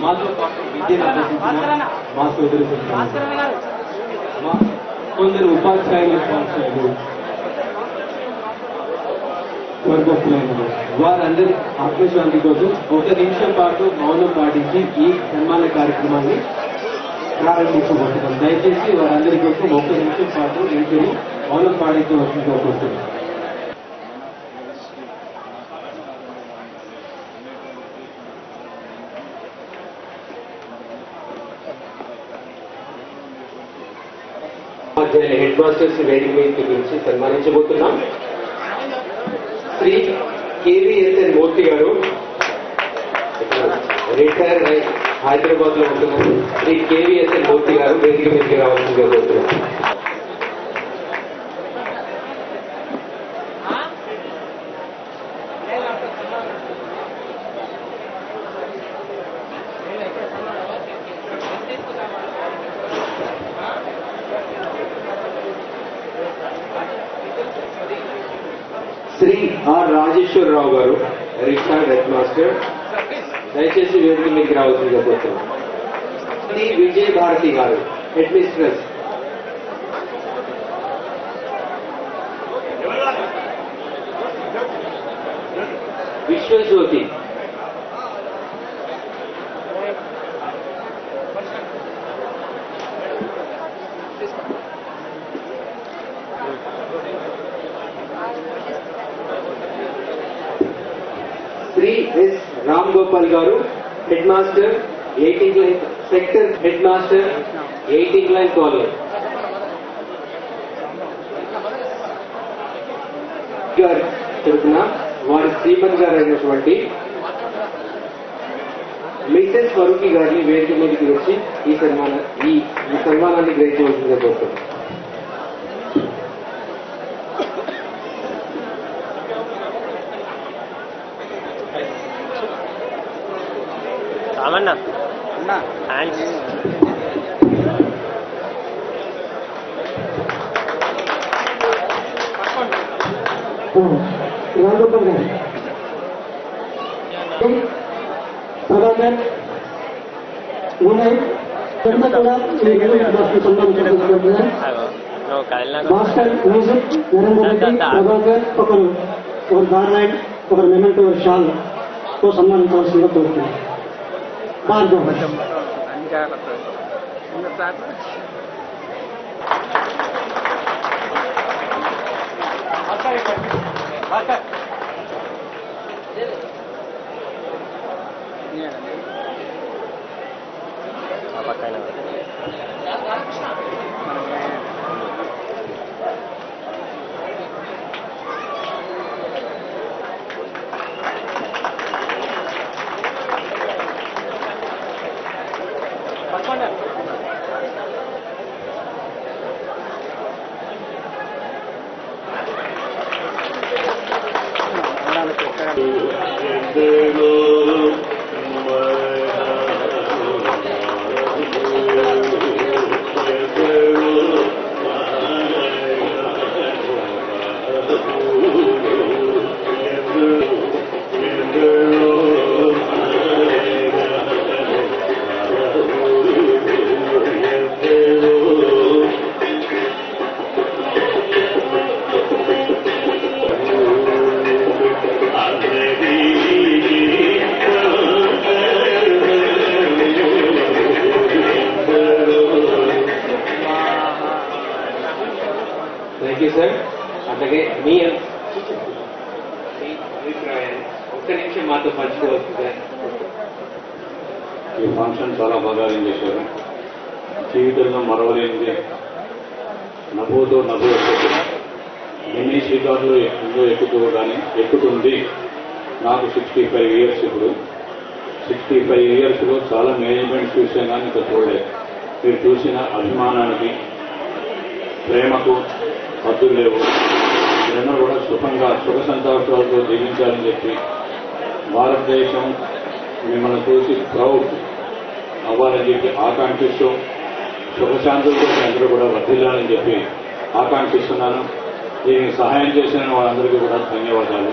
మాతో పాటు విద్యను అభ్యసించిన మా సోదరు కొందరు ఉపాధ్యాయుల స్వాంశాలు స్వర్గస్థులైన వారందరి ఆత్మశాంతి కోసం 1 నిమిషం పాటు మౌనం పాటించి ఈ సన్మాన కార్యక్రమాన్ని ప్రారంభించబోతున్నాం. దయచేసి వారందరి కోసం 1 నిమిషం పాటు నిలిచి మౌనం పాటించవలసిందిగా కోరుతున్నాం. హెడ్ మాస్టర్స్ వేదిక మీద గురించి సన్మానించబోతున్నాం. శ్రీ కేవీఎస్ఎన్ మూర్తి గారు రిటైర్ హైదరాబాద్ లో ఉంటున్నారు. శ్రీ కేవీఎస్ఎన్ మూర్తి గారు వేదిక మీదకి రావాల్సిందిగా కోరుతున్నాం. శ్రీ ఆర్ రాజేశ్వరరావు గారు రిటైర్డ్ హెడ్ మాస్టర్ దయచేసి వేదిక మీదకి రావాల్సిందిగా కోరుతున్నాం. Shri Vijaya Bharathi garu head mistress. Vishwajyothi Shri S Ram Gopal garu head master 18 line sector head master 18 line college. Garu తరఫున వారి శ్రీమతి గారు అయినటువంటి మిసెస్ ఫరూకి గారిని వేదిక మీదకి వచ్చి ఈ సన్మానాన్ని గ్రహించవలసిందిగా కోరుతున్నాం. రామన్న హ్యాండ్స్ రాఘోపాల్ గారు ప్రభాకర్ ఉన్నాయి కూడా मास्टर म्यूजिक नरेंद्र रेड्डी प्रभाकर और गार्लैंड और मेमेंटो और शाल को सम्मानिंచవలసిందిగా కోరుతున్నాను. భార్గవ్ సార్ అలాగే మీ అభిప్రాయాన్ని 1 నిమిషం మాతో పంచుకోవచ్చు సార్. ఈ ఫంక్షన్ చాలా బాగా చేశారు. జీవితంలో మరవలేనిది నవ్వుతో నవ్వు ఎన్ని శ్రీకారులు ఎన్నో ఎక్కుతుంది. నాకు 65 ఇయర్స్. ఇప్పుడు 65 ఇయర్స్లో చాలా మేనేజ్మెంట్ చూసాను కానీ ఇంకా చూడలేదు. మీరు చూసిన అభిమానానికి ప్రేమకు హద్దులు లేవు. మీరందరూ కూడా సుఖంగా సుఖ సంతోషాలతో జీవించాలని చెప్పి భారతదేశం మిమ్మల్ని చూసి ప్రౌడ్ అవ్వాలని చెప్పి ఆకాంక్షిస్తూ సుఖశాంతులతో అందరూ కూడా వర్ధిల్లాలని చెప్పి ఆకాంక్షిస్తున్నాను. దీనికి సహాయం చేసిన వాళ్ళందరికీ కూడా ధన్యవాదాలు.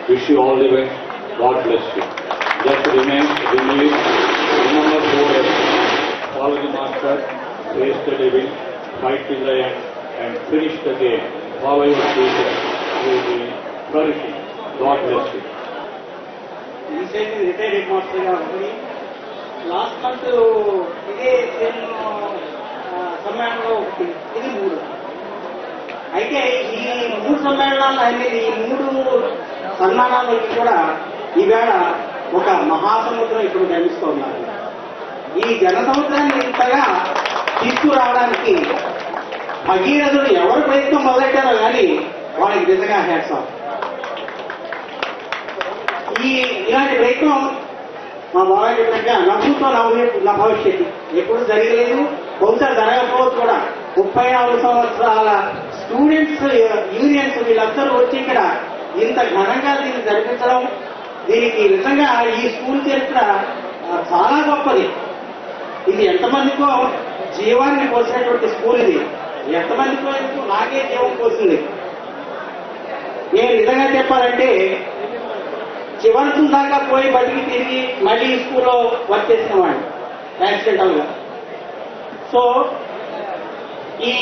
Wish you all the best. God bless you. Just remain face the devil, fight till the end, and finish the game. Follow your future. You will be flourishing. God bless you. Recently retired head మాస్టర్గా ఉంది. Last month ఇదే same సమ్మేళనంలో ఒకటి, ఇది 3. అయితే ఈ 3 సమ్మేళనాలు అనేది ఈ 3 సన్మానాలకి కూడా ఈవేళ ఒక మహాసముద్రం ఇప్పుడు కనిపిస్తూ ఉన్నారు. ఈ జనసముద్రాన్ని ఇంతగా తీసుకురావడానికి భగీరథుడు ఎవరు ప్రయత్నం మొదలెట్టారో కానీ వాళ్ళకి నిజంగా హ్యాట్స్ ఆఫ్. ఇలాంటి ప్రయత్నం మా బాగా చెప్పినట్టుగా నవ్వుతో నా భవిష్యత్తు ఎప్పుడు జరగలేదు, బహుశా జరగకపోవచ్చు కూడా. 34 సంవత్సరాల స్టూడెంట్స్ యూనియన్స్ వీళ్ళందరూ వచ్చి ఇక్కడ ఇంత ఘనంగా దీన్ని జరిపించడం, దీనికి నిజంగా ఈ స్కూల్ చరిత్ర చాలా గొప్పది. ఇది ఎంతమందికో జీవాన్ని పోసినటువంటి స్కూల్ ఇది. ఎంతమందికో నాకే జీవం పోసింది. నేను నిజంగా చెప్పాలంటే చివరి దాకా పోయి బతికి తిరిగి మళ్ళీ స్కూల్లో వర్క్ చేసిన వాడిని యాక్సిడెంటల్ గా. సో ఈ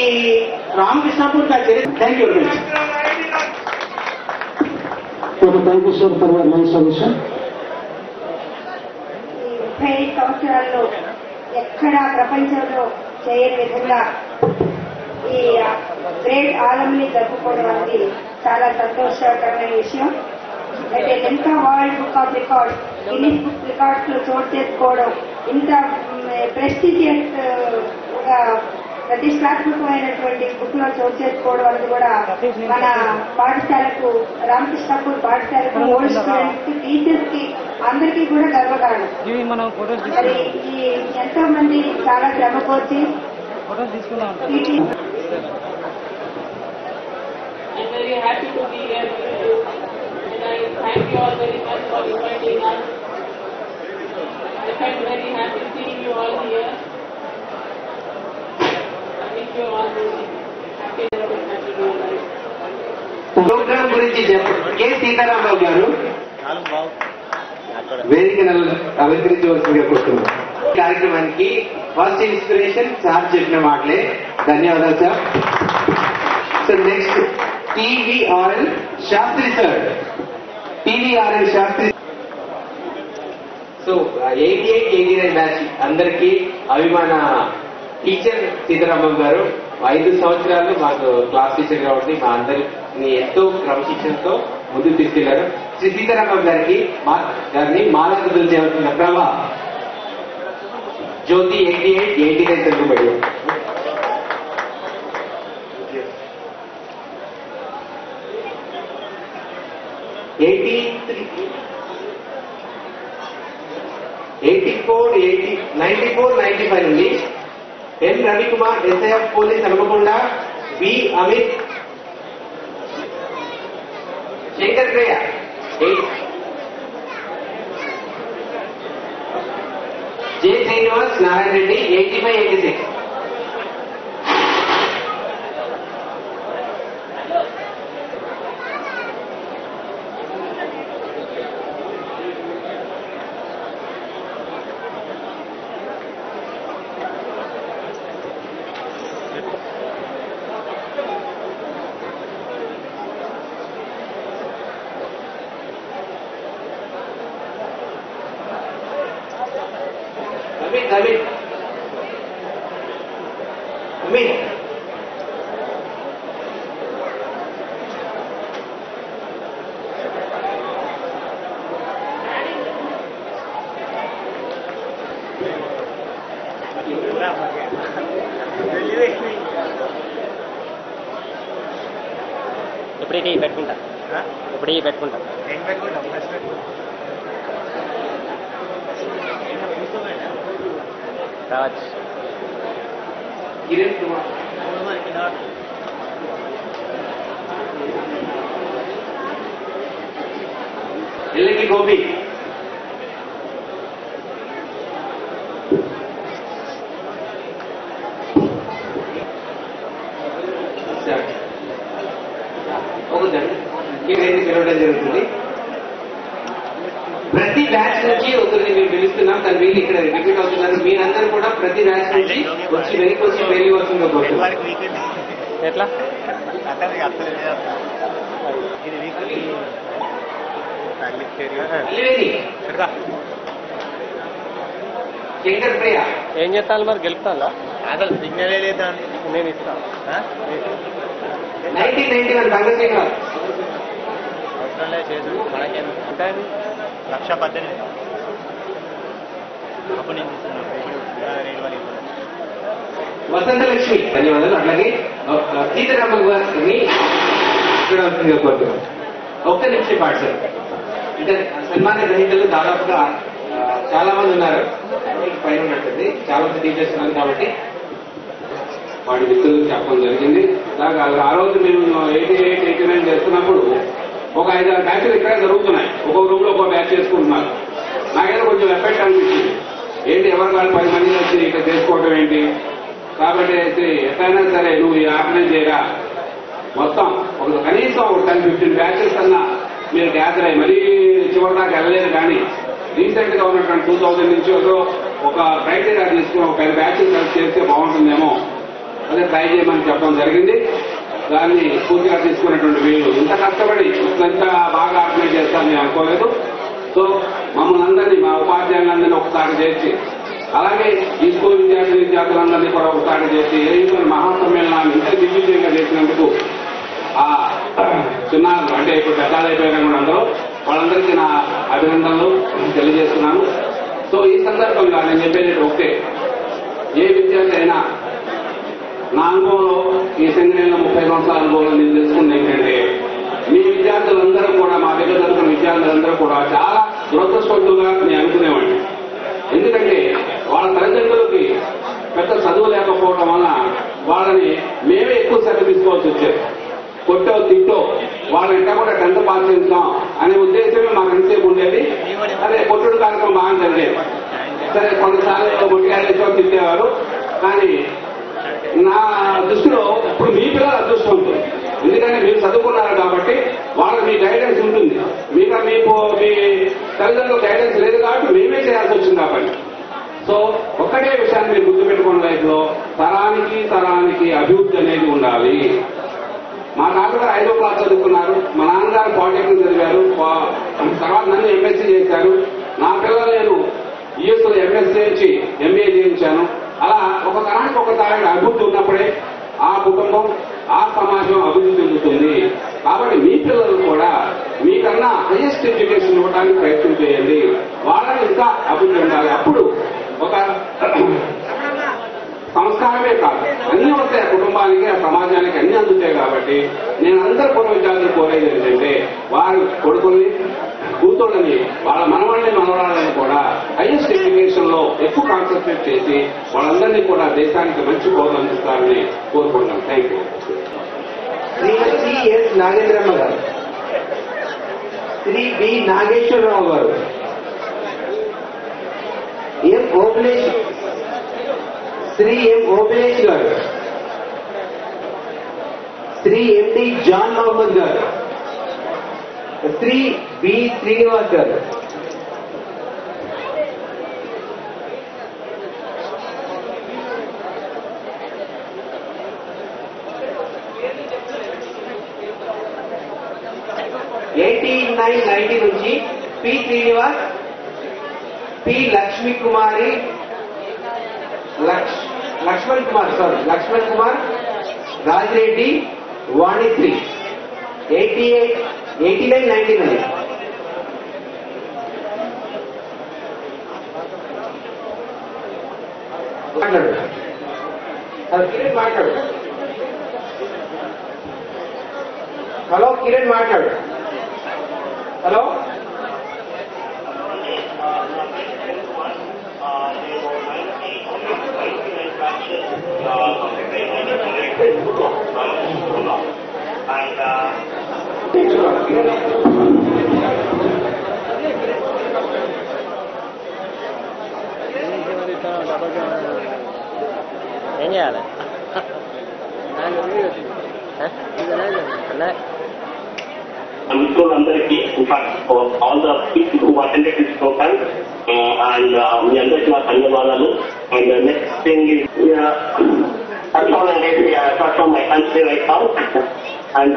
Ramakrishnapur thank you very much. Thank you sir for your nice suggestion. 35 సంవత్సరాల్లో ఎక్కడా ప్రపంచంలో చేయని విధంగా ఈ గ్రేట్ ఆలంని జరుపుకోవడం అనేది చాలా సంతోషకరమైన విషయం. అయితే Limca world book of records, Guinness book records లో చోటు చేసుకోవడం, ఇంత ప్రెస్టీజియస్ ప్రతిష్టాత్మకమైనటువంటి బుక్ లో చోటు చేసుకోవడం అనేది కూడా మన పాఠశాలకు, రామకృష్ణపూర్ పాఠశాలకు, ఓల్డ్ స్టూడెంట్స్ కి, టీచర్స్ కి అందరికీ కూడా గర్వకారణం. మరి ఈ ఎంతో మంది చాలా శ్రమ కోర్చి I'm very happy to be here with you, and I thank you all very much for inviting us. I felt very happy seeing you all here. I wish you all the happiness and happy new life. Programme గురించి K Sitaramarao గారు వేదికను అలంకరించవలసిందిగా కోరుతున్నాం. కార్యక్రమానికి first inspiration sir చెప్పిన మాటలే. ధన్యవాదాలు sir. So next TVRL Sastry sir. TVRL Sastry. So 88-89 batch అందరికీ అభిమాన టీచర్ సీతారామం గారు 5 సంవత్సరాలు మాకు క్లాస్ టీచర్ కాబట్టి మా అందరిని ఎంతో క్రమశిక్షణతో ముందుకు తీసుకెళ్లారు. శ్రీ సీతారామం గారిని మాలాకృతులు చేయవలసిన ప్రభా జ్యోతి 88-89 తెలుగు మీడియం. '94-95 నుండి N Ravikumar SIF police Hanamkonda, B Amit, Shankar Priya, J Srinivas Narayana Reddy 85-86. David. Amin. ఇప్పుడే పెట్టుకుంటా. రావచ్చు. కిరణ్ కుమార్, ఎల్లకి గోపి, పిలవడం జరుగుతుంది. ప్రతి బ్యాచ్ నుంచి ఒకరిని మేము పిలుస్తున్నాం. కానీ వీళ్ళు ఇక్కడ రిపీట్ అవుతున్నారు. మీరందరూ కూడా ప్రతి బ్యాచ్ నుంచి వచ్చి వెనక్కి వచ్చి పెళ్లి వస్తుందో కోరుతున్నాను. ఎట్లా శంకర్ ప్రియ ఏం చేస్తాను మరి గెలుపుతా అసలు సిగ్నల్ లేదా నేను ఇస్తాను 1991 రంగశేఖర్ అవసరంలే చేదు మనకేం అంటే 1,18,000 అప్పుడు నేను వసంతలక్ష్మి ధన్యవాదాలు. అట్లాగే సీతారామ గారిని ఇక్కడ కోరుతున్నాను. ఒక్క నిమిషం పాటు సార్. అంటే సన్మాన గ్రహీతలు దాదాపుగా చాలా మంది ఉన్నారు, పైన ఉన్నట్టుంది, చాలా మంది టీచర్స్ ఉన్నారు కాబట్టి వాడి మిత్రులు చెప్పడం జరిగింది. ఆ రోజు మేము 88, 89 చేస్తున్నప్పుడు ఒక 5-6 బ్యాచ్లు ఇక్కడే జరుగుతున్నాయి. ఒక్కొక్క రూమ్ లో ఒక్కొక్క బ్యాచ్ చేసుకుంటున్నారు. నాకైతే కొంచెం ఎఫెక్ట్ అనిపించింది. ఏంటి ఎవరి వాళ్ళు 10 మంది వచ్చి ఇక్కడ చేసుకోవడం ఏంటి, కాబట్టి ఎట్లయినా సరే నువ్వు ఈ ఆర్గనైజ్ చేయరా, మొత్తం ఒక కనీసం 10-15 బ్యాచెస్ అన్నా మీరు గ్యాదర్ అయ్యి మరీ చివరి దాకా వెళ్ళలేదు. కానీ రీసెంట్ గా ఉన్నటువంటి 2000 నుంచి ఒక క్రైటీరియా తీసుకుని ఒక 10 బ్యాచెస్ చేస్తే బాగుంటుందేమో, అదే ట్రై చేయమని చెప్పడం జరిగింది. దాన్ని పూర్తిగా తీసుకున్నటువంటి వీళ్ళు ఇంత కష్టపడి ఇంత బాగా ఆర్గనైజ్ చేస్తారని నేను అనుకోలేదు. సో మమ్మల్ని అందరినీ, మా ఉపాధ్యాయులందరినీ ఒకసారి చేసి, అలాగే ఈ స్కూల్ విద్యార్థులందరినీ కూడా ఒకసారి చేసి ఏదైతే మహాసమ్మేళనాన్ని ఇంత దిగ్విజయంగా చేసినందుకు ఆ చిన్నారులు అంటే ఇప్పుడు పెద్దలు అయిపోయినా కూడా అందరూ వాళ్ళందరికీ నా అభినందనలు తెలియజేస్తున్నాను. సో ఈ సందర్భంగా నేను చెప్పేది ఒకటే, ఏ విద్యార్థి అయినా నా అనుభవంలో ఈ సింగరేణిలో 30 సంవత్సరాల అనుభవంలో నేను తెలుసుకుంది ఏంటంటే, మీ విద్యార్థులందరూ కూడా, మా దగ్గర చదువుకున్న విద్యార్థులందరూ కూడా చాలా దురదృష్టవంతులుగా నేను అనుకునేవాడిని. ఎందుకంటే వాళ్ళ తల్లిదండ్రులకి పెద్ద చదువు లేకపోవడం వల్ల వాళ్ళని మేమే ఎక్కువ శ్రద్ధ తీసుకోవాల్సి వచ్చేది. కొట్టో తిట్టో వాళ్ళ ఇంట కూడా 10th పాస్ చేస్తాం అనే ఉద్దేశమే మాకు ఎంతసేపు ఉండేది. అదే కొట్టుడు కార్యక్రమం బాగా జరిగేది. సరే కొన్నిసార్లు మొట్టికాయలు తిట్టేవారు. కానీ నా దృష్టిలో ఇప్పుడు మీ పిల్లలు అదృష్టవంతులు. ఎందుకంటే మీరు చదువుకున్నారు కాబట్టి వాళ్ళకి మీ గైడెన్స్ ఉంటుంది. మీ తల్లిదండ్రులకు గైడెన్స్ లేదు కాబట్టి మేమే చేయాల్సి వచ్చింది కాబట్టి. సో ఒక్కటే విషయాన్ని మీరు గుర్తుపెట్టుకున్న లైఫ్ లో తరానికి అభివృద్ధి అనేది ఉండాలి. మా తాతగారు 5వ క్లాస్ చదువుకున్నారు, మా నాన్నగారు పాలిటెక్నిక్ చదివారు, తర్వాత నన్ను ఎంఎస్సీ చేశారు. నా పిల్లలు నేను యుఎస్లో ఎంఎస్సీ చేయించి ఎంబీఏ చేయించాను. అలా ఒక తరానికి ఒక తరానికి అభివృద్ధి ఉన్నప్పుడే ఆ కుటుంబం, ఆ సమాజం అభివృద్ధి చెందుతుంది. కాబట్టి మీ పిల్లలు కూడా మీకన్నా హైయెస్ట్ ఎడ్యుకేషన్ ఇవ్వడానికి ప్రయత్నం చేయండి. వాళ్ళని ఇంకా అభివృద్ధి ఉండాలి. అప్పుడు ఒక సంస్కారమే కాదు, అన్ని వస్తాయి ఆ కుటుంబానికి, ఆ సమాజానికి అన్ని అందుతాయి. కాబట్టి నేను అందరు పూర్వ విద్యార్థులు కోరేది ఏంటంటే, వారి కొడుకుల్ని, కూతుళ్ళని, వాళ్ళ మనవరాళ్ళని కూడా హైయెస్ట్ ఎడ్యుకేషన్ లో ఎక్కువ కాన్సన్ట్రేట్ చేసి వాళ్ళందరినీ కూడా దేశానికి మంచి పౌరులు అందిస్తారని కోరుకుంటున్నాను. Thank you. Shrimati S Nagendramma గారు, శ్రీ బి నాగేశ్వరరావు గారు, శ్రీ ఎం ఓపిలేష్ గారు, శ్రీ ఎండి జాన్ మహమ్మద్ గారు, శ్రీ బి శ్రీనివాస్ గారు, నుంచి పి శ్రీనివాస్, పి లక్ష్మీ కుమారి, లక్ష్మణ్ కుమార్, రాజిరెడ్డి, వాణిశ్రీ. 89-99 మాట్లాడు. హలో కిరణ్ మాట్లాడు. హలో ఏం చేయాలి? మిత్రులందరికీ in fact all the people who attended this programme and మీ అందరికీ నా ధన్యవాదాలు. And the next thing is, first of my country right now. And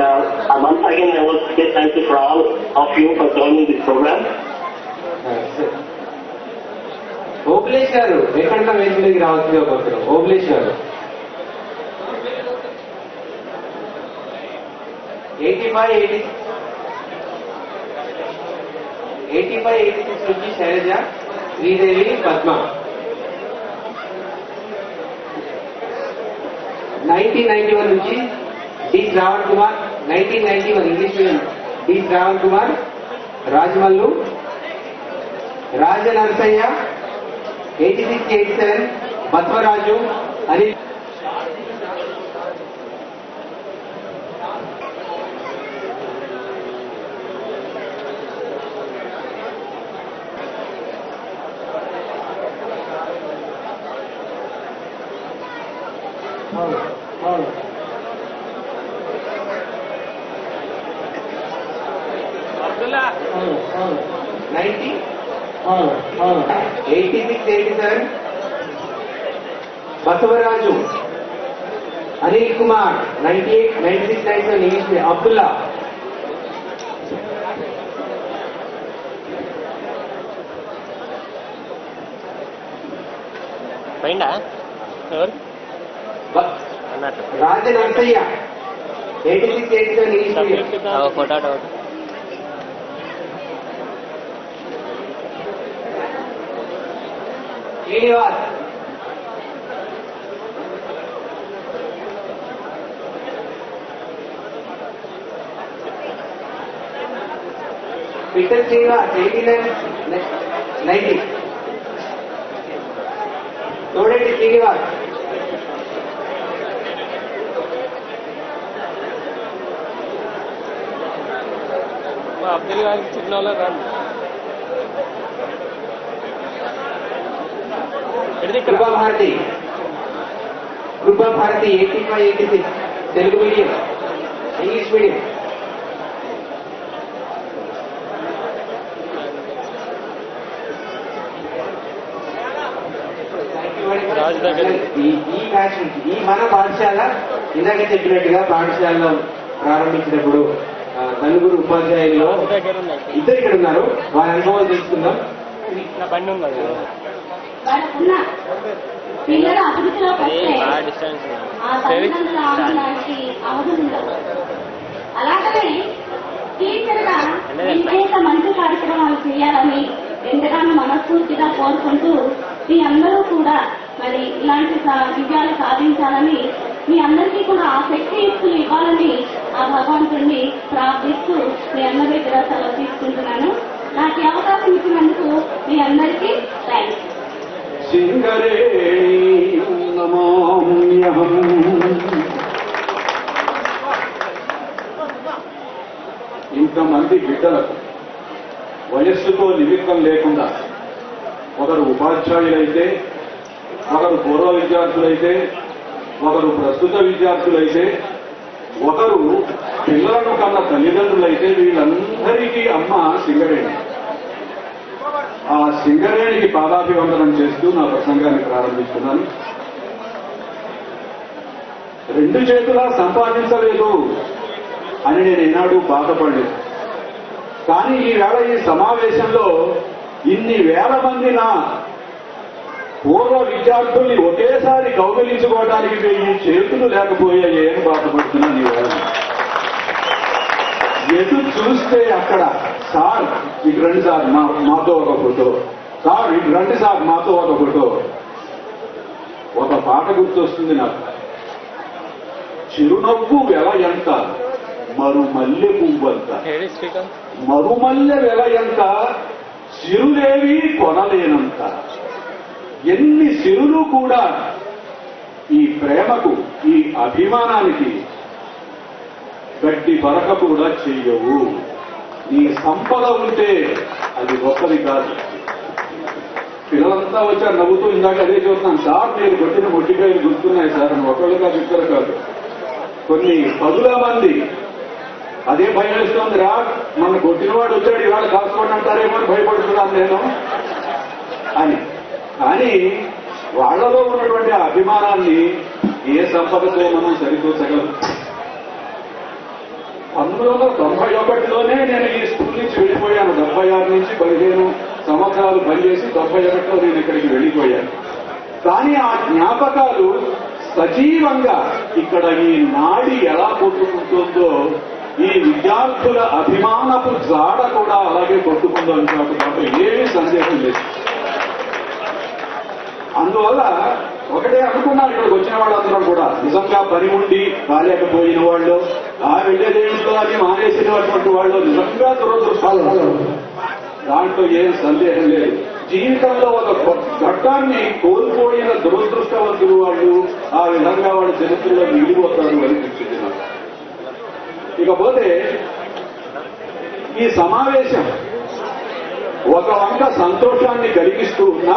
once again, I want to say thank you for all of you for joining this program. Obulesh గారు ఎక్కడ వేదికలోకి రావాల్సిందిగా కోరుతున్నాం. ఓబ్లేష్ గారు 85-86 నుంచి శైలజ, శ్రీదేవి, పద్మ. 1991 నుంచి D Shravan Kumar, 1991 English medium D Shravan Kumar, Rajamallu, Rajanarasaiah, 86-87 Batvaraju, Anil. Abdullah 86-87 Basavaraju, Anil Kumar, 96-97 English, Abdullah. పోయిందా ఎవరు అన్నట్టు Rajanarasaiah, 86-87 English medium. Photo Srinivas, Peter Srinivas, 89-90 Thodeti Srinivas, Abdul గారికి చిన్న వాళ్ళు రాండి. Krupabharathi 85-86 Telugu medium, English medium. ఈ బ్యాచ్ నుంచి ఈ మన పాఠశాల ఇందాక చెప్పినట్టుగా పాఠశాలలో ప్రారంభించినప్పుడు నలుగురు ఉపాధ్యాయుల్లో ఇద్దరు ఇక్కడ ఉన్నారు. వారి అనుభవాలు తెలుసుకుందాం. నా బండి ఉన్నది వాళ్ళకున్న పిల్లలు అభివృద్ధిలోకి వస్తే ఆ తల్లిదండ్రుల ఆనందానికి అవధులు ఉండవు. అలాగనే టీచర్గా విశేష మంచి కార్యక్రమాలు చేయాలని ఎంతగానో మనస్ఫూర్తిగా కోరుకుంటూ మీ అందరూ కూడా మరి ఇలాంటి విజయాలు సాధించాలని, మీ అందరికీ కూడా ఆ శక్తియుక్తులు ఇవ్వాలని ఆ భగవంతుడిని ప్రార్థిస్తూ మీ అందరి దగ్గర సెలవు తీసుకుంటున్నాను. నాకు ఈ అవకాశం ఇచ్చినందుకు మీ అందరికీ థ్యాంక్స్. ఇంతమంది బిడ్డలకు వయస్సుతో నిమిత్తం లేకుండా ఒకరు ఉపాధ్యాయులైతే, ఒకరు పూర్వ విద్యార్థులైతే, ఒకరు ప్రస్తుత విద్యార్థులైతే, ఒకరు పిల్లలను కన్న తల్లిదండ్రులైతే వీళ్ళందరికీ అమ్మ సింగరేణి. ఆ సింగరేణికి పాదాభివందనం చేస్తూ నా ప్రసంగాన్ని ప్రారంభిస్తున్నాను. రెండు చేతులా సంపాదించలేదు అని నేను ఏనాడు బాధపడలేదు. కానీ ఈవేళ ఈ సమావేశంలో ఇన్ని వేల మంది నా పూర్వ విద్యార్థుల్ని ఒకేసారి కౌగిలించుకోవడానికి ఈ చేతులు లేకపోయాయి అని బాధపడుతున్నాను. ఈవేళ ఎటు చూస్తే అక్కడ సార్ ఇటు రండి సార్ మాతో ఒక ఫోటో, సార్ ఇటు రండి సార్ మాతో ఒక ఫోటో. ఒక పాట గుర్తొస్తుంది నాకు. చిరునవ్వు వెల ఎంత, మరుమల్లె పువ్వంత, మరుమల్లె వెల ఎంత, సిరులేవి కొనలేనంత. ఎన్ని సిరులు కూడా ఈ ప్రేమకు, ఈ అభిమానానికి గడ్డి బరక కూడా చెయ్యవు. నీ సంపద ఉంటే అది గొప్పది కాదు. పిల్లలంతా వచ్చారు నవ్వుతూ. ఇందాక అదే చూస్తున్నాను, సార్ నేను కొట్టిన మొట్టికాయలు గుర్తున్నాయి సార్ అని ఒకళ్ళు కాదు ఇద్దరు కాదు, కొన్ని పదుల మంది. అదే భయం వేస్తోంది. రా మన కొట్టినవాడు వచ్చాడు ఇవాళ కాసుకోండి అంటారేమో అని భయపడుతున్నాను నేను అని. కానీ వాళ్లలో ఉన్నటువంటి ఆ అభిమానాన్ని ఏ సంపదతో మనం సరిదూచగలం? 1991లోనే నేను ఈ స్కూల్ నుంచి వెళ్ళిపోయాను. 76 నుంచి 15 సంవత్సరాలు పనిచేసి 91లో నేను ఇక్కడికి వెళ్ళిపోయాను. కానీ ఆ జ్ఞాపకాలు సజీవంగా ఇక్కడ ఈ నాడి ఎలా కొట్టుకుంటుందో ఈ విద్యార్థుల అభిమానపు జాడ కూడా అలాగే కొట్టుకుందో అని దాంట్లో ఏమీ సందేహం లేదు. అందువల్ల ఒకటే అనుకున్నారు ఇక్కడికి వచ్చిన వాళ్ళందరం కూడా, నిజంగా పని ఉండి కాలేకపోయిన వాళ్ళు, ఆ వెళ్ళేదేమిటో అని మానేసినటువంటి వాళ్ళు నిజంగా దురదృష్టాలు, దాంట్లో ఏం సందేహం లేదు. జీవితంలో ఒక ఘట్టాన్ని కోల్పోయిన దురదృష్టవంతులు వాళ్ళు ఆ విధంగా వాళ్ళ చరిత్రలో మిగిలిపోతారు అనిపించింది నాకు. ఇకపోతే ఈ సమావేశం ఒక వంక సంతోషాన్ని కలిగిస్తూ ఉన్నా,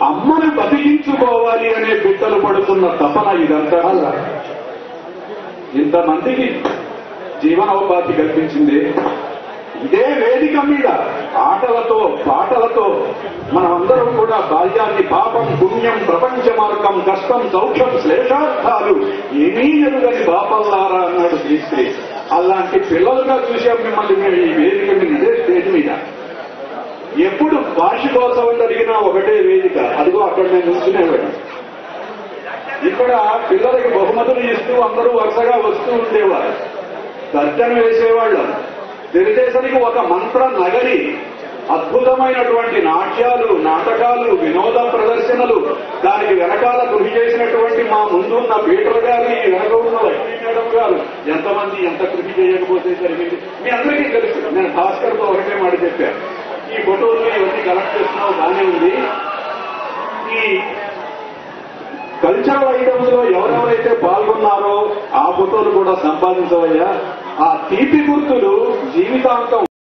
అమ్మను బతికించుకోవాలి అనే బిడ్డలు పడుతున్న తపన ఇదంతా ఇంతమందికి జీవనోపాధి కల్పించింది. ఇదే వేదిక మీద ఆటలతో పాటలతో మనమందరం కూడా బాల్యాన్ని పాపం పుణ్యం ప్రపంచ మార్గం కష్టం సౌఖ్యం శ్లేషార్థాలు ఏమీ ఎరుగని పాపల్లారా అన్నాడు శ్రీశ్రీ. అలాంటి పిల్లలుగా చూసాం మిమ్మల్ని మేము ఈ వేదిక మీద, ఇదే స్టేజ్ మీద. ఎప్పుడు వార్షికోత్సవం జరిగినా ఒకటే వేదిక, అదిగో అక్కడ నేను ఉంచునేవాడు. ఇక్కడ పిల్లలకి బహుమతులు ఇస్తూ అందరూ వరుసగా వస్తూ ఉండేవారు, తర్జన వేసేవాళ్ళం. తెలుగుదేశానికి ఒక మంత్ర నగరి, అద్భుతమైనటువంటి నాట్యాలు, నాటకాలు, వినోద ప్రదర్శనలు, దానికి వెనకాల కృషి చేసినటువంటి మా ముందున్న పీటర్ గారు, ఈ వెనక ఉన్న లక్ష్మీ మేడం గారు, ఎంతమంది ఎంత కృషి చేయకపోతే జరిగింది మీ అందరికీ తెలుసు. నేను భాస్కర్తో ఒకటే మాట చెప్పాను, ఈ ఫోటోలు ఇవన్నీ కలెక్ట్ చేస్తున్నావు బానే ఉంది, ఈ కల్చరల్ ఐటమ్స్ లో ఎవరెవరైతే పాల్గొన్నారో ఆ ఫోటోలు కూడా సంపాదించవయ్యా. ఆ తీపి గుర్తులు జీవితాంతం